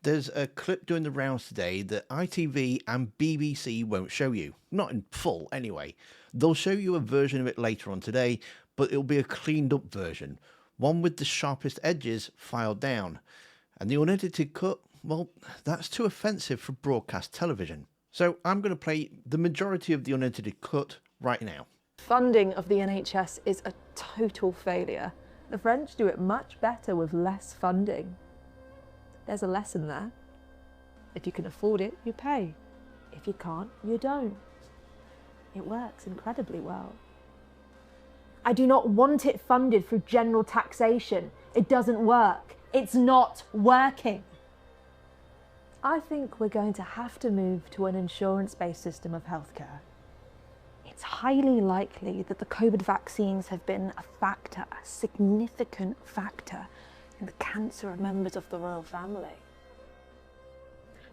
There's a clip doing the rounds today that ITV and BBC won't show you. Not in full, anyway. They'll show you a version of it later on today, but it'll be a cleaned up version. One with the sharpest edges filed down. And the unedited cut, well, that's too offensive for broadcast television. So I'm going to play the majority of the unedited cut right now. Funding of the NHS is a total failure. The French do it much better with less funding. There's a lesson there. If you can afford it, you pay. If you can't, you don't. It works incredibly well. I do not want it funded through general taxation. It doesn't work. It's not working. I think we're going to have to move to an insurance-based system of healthcare. It's highly likely that the COVID vaccines have been a factor, a significant factor, in the cancer of members of the royal family.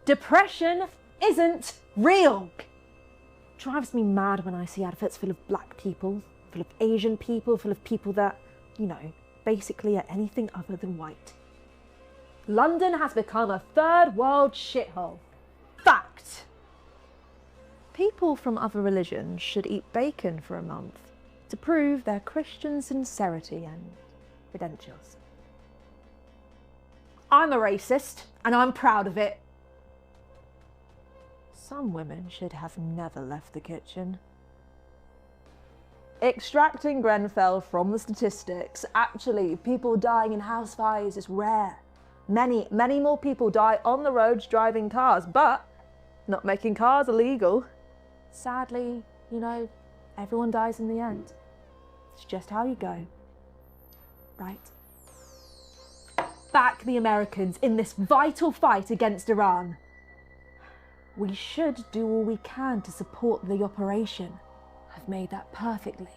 Depression isn't real. It drives me mad when I see adverts full of black people, full of Asian people, full of people that, basically are anything other than white. London has become a third world shithole. Fact. People from other religions should eat bacon for a month to prove their Christian sincerity and credentials. I'm a racist, and I'm proud of it. Some women should have never left the kitchen. Extracting Grenfell from the statistics, actually, people dying in house fires is rare. Many more people die on the roads driving cars, but not making cars illegal. Sadly, everyone dies in the end. It's just how you go, right? Back the Americans in this vital fight against Iran. We should do all we can to support the operation. I've made that perfectly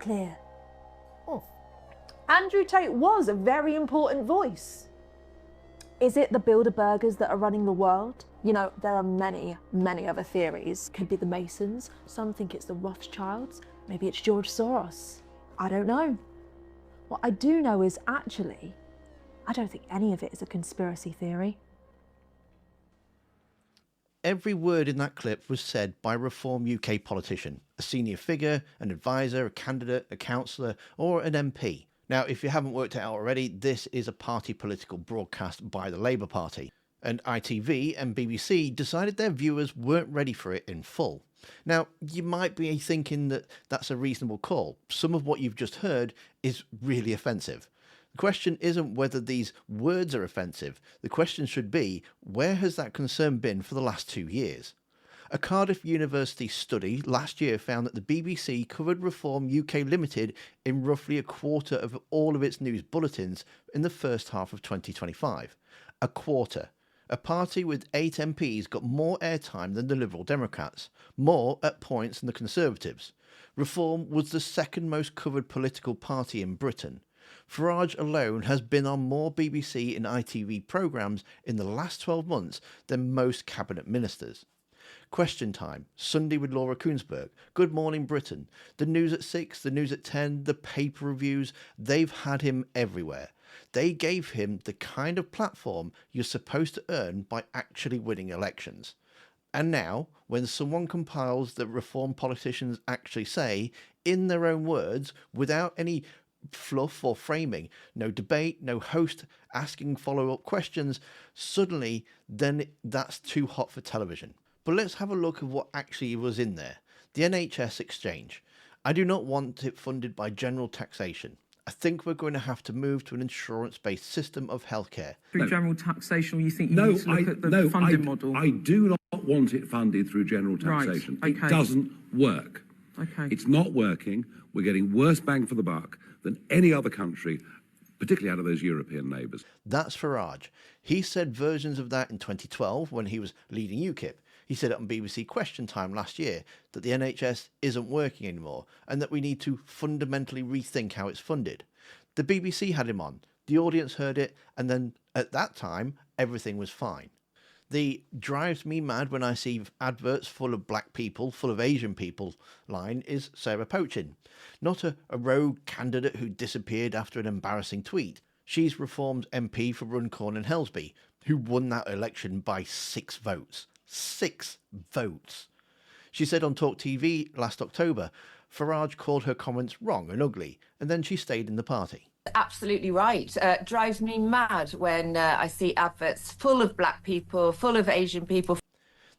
clear. Andrew Tate was a very important voice. Is it the Bilderbergers that are running the world? There are many other theories. Could be the Masons. Some think it's the Rothschilds. Maybe it's George Soros. I don't know. What I do know is actually, I don't think any of it is a conspiracy theory. Every word in that clip was said by a Reform UK politician, a senior figure, an advisor, a candidate, a councillor, or an MP. Now, if you haven't worked it out already, this is a party political broadcast by the Labour Party. And ITV and BBC decided their viewers weren't ready for it in full. Now, you might be thinking that that's a reasonable call. Some of what you've just heard is really offensive. The question isn't whether these words are offensive. The question should be, where has that concern been for the last 2 years? A Cardiff University study last year found that the BBC covered Reform UK Limited in roughly a quarter of all of its news bulletins in the first half of 2025. A quarter. A party with 8 MPs got more airtime than the Liberal Democrats, more at points than the Conservatives. Reform was the second most covered political party in Britain. Farage alone has been on more BBC and ITV programmes in the last 12 months than most cabinet ministers. Question Time, Sunday with Laura Koonsberg, Good Morning Britain, the news at 6, the news at 10, the paper reviews, they've had him everywhere. They gave him the kind of platform you're supposed to earn by actually winning elections. And now, when someone compiles that Reform politicians actually say, in their own words, without any fluff or framing, no debate, no host asking follow-up questions, suddenly then that's too hot for television. But let's have a look at what actually was in there. The NHS exchange. I do not want it funded by general taxation. I think we're going to have to move to an insurance-based system of healthcare. Through general taxation, or you think you need to look at the funding model? I do not want it funded through general taxation. Right, okay. It doesn't work. Okay. It's not working. We're getting worse bang for the buck than any other country, particularly out of those European neighbours. That's Farage. He said versions of that in 2012 when he was leading UKIP. He said it on BBC Question Time last year that the NHS isn't working anymore and that we need to fundamentally rethink how it's funded. The BBC had him on, the audience heard it, and then at that time everything was fine. The drives me mad when I see adverts full of black people, full of Asian people line is Sarah Poachin. Not a rogue candidate who disappeared after an embarrassing tweet. She's Reform's MP for Runcorn and Helsby. who won that election by 6 votes. 6 votes. She said on Talk TV last October, Farage called her comments wrong and ugly, and then she stayed in the party. Absolutely right. Drives me mad when I see adverts full of black people, full of Asian people.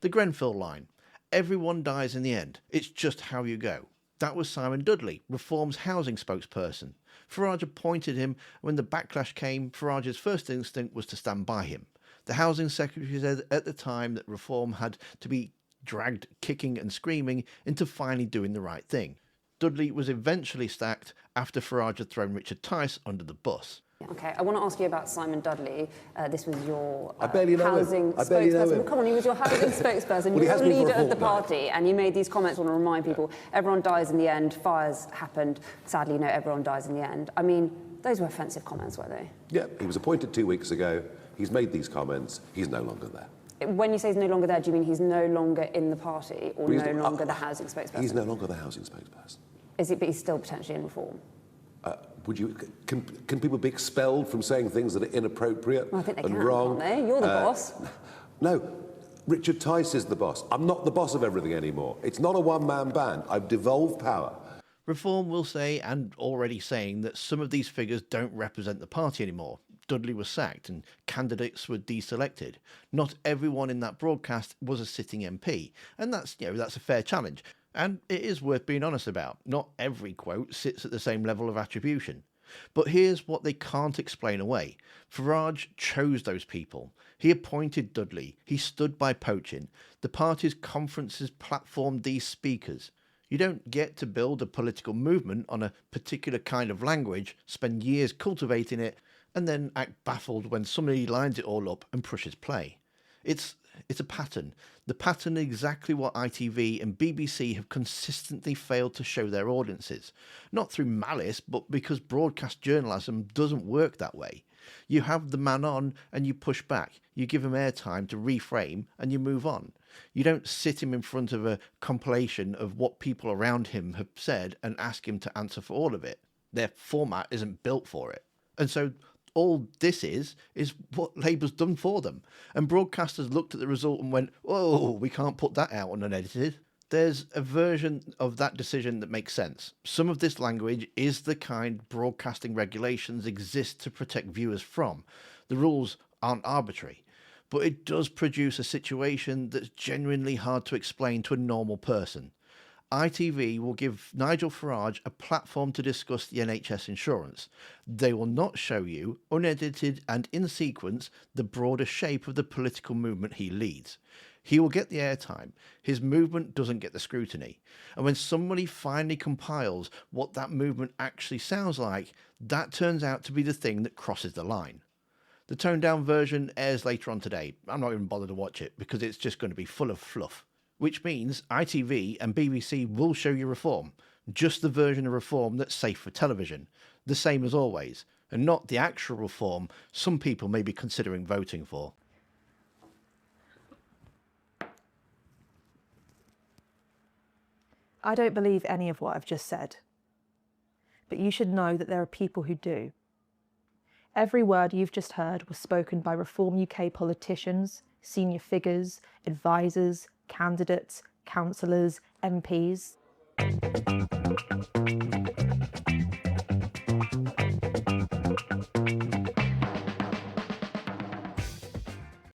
The Grenfell line. Everyone dies in the end. It's just how you go. That was Simon Dudley, Reform's housing spokesperson. Farage appointed him. When the backlash came, Farage's first instinct was to stand by him. The housing secretary said at the time that Reform had to be dragged kicking and screaming into finally doing the right thing. Dudley was eventually sacked after Farage had thrown Richard Tice under the bus. Okay, I want to ask you about Simon Dudley. This was your housing spokesperson. Come on, he was your housing spokesperson. Well, you're the leader of the party, and you made these comments. I want to remind people, everyone dies in the end, fires happened. Sadly, no, everyone dies in the end. I mean, those were offensive comments, were they? Yeah, he was appointed 2 weeks ago. He's made these comments. He's no longer there. When you say he's no longer there, do you mean he's no longer in the party or no longer the housing spokesperson? He's no longer the housing spokesperson. Is it, but he's still potentially in Reform? Can people be expelled from saying things that are inappropriate Well, I think they and can, wrong? Can't they? You're the boss. No, Richard Tice is the boss. I'm not the boss of everything anymore. It's not a one-man band. I've devolved power. Reform will say, and already saying, that some of these figures don't represent the party anymore. Dudley was sacked and candidates were deselected. Not everyone in that broadcast was a sitting MP, and that's a fair challenge. And it is worth being honest about. Not every quote sits at the same level of attribution. But here's what they can't explain away. Farage chose those people. He appointed Dudley. He stood by poaching. The party's conferences platformed these speakers. You don't get to build a political movement on a particular kind of language, spend years cultivating it, and then act baffled when somebody lines it all up and pushes play. It's a pattern. The pattern is exactly what ITV and BBC have consistently failed to show their audiences. Not through malice, but because broadcast journalism doesn't work that way. You have the man on and you push back. You give him airtime to reframe and you move on. You don't sit him in front of a compilation of what people around him have said and ask him to answer for all of it. Their format isn't built for it. And so all this is what Labour's done for them. And broadcasters looked at the result and went, "Oh, we can't put that out unedited." There's a version of that decision that makes sense. Some of this language is the kind broadcasting regulations exist to protect viewers from. The rules aren't arbitrary. But it does produce a situation that's genuinely hard to explain to a normal person. ITV will give Nigel Farage a platform to discuss the NHS insurance. They will not show you, unedited and in sequence, the broader shape of the political movement he leads. He will get the airtime. His movement doesn't get the scrutiny. And when somebody finally compiles what that movement actually sounds like, that turns out to be the thing that crosses the line. The toned-down version airs later on today. I'm not even bothered to watch it because it's just going to be full of fluff. Which means ITV and BBC will show you Reform, just the version of Reform that's safe for television, the same as always, and not the actual Reform some people may be considering voting for. I don't believe any of what I've just said, but you should know that there are people who do. Every word you've just heard was spoken by Reform UK politicians, senior figures, advisors, candidates, councillors, MPs.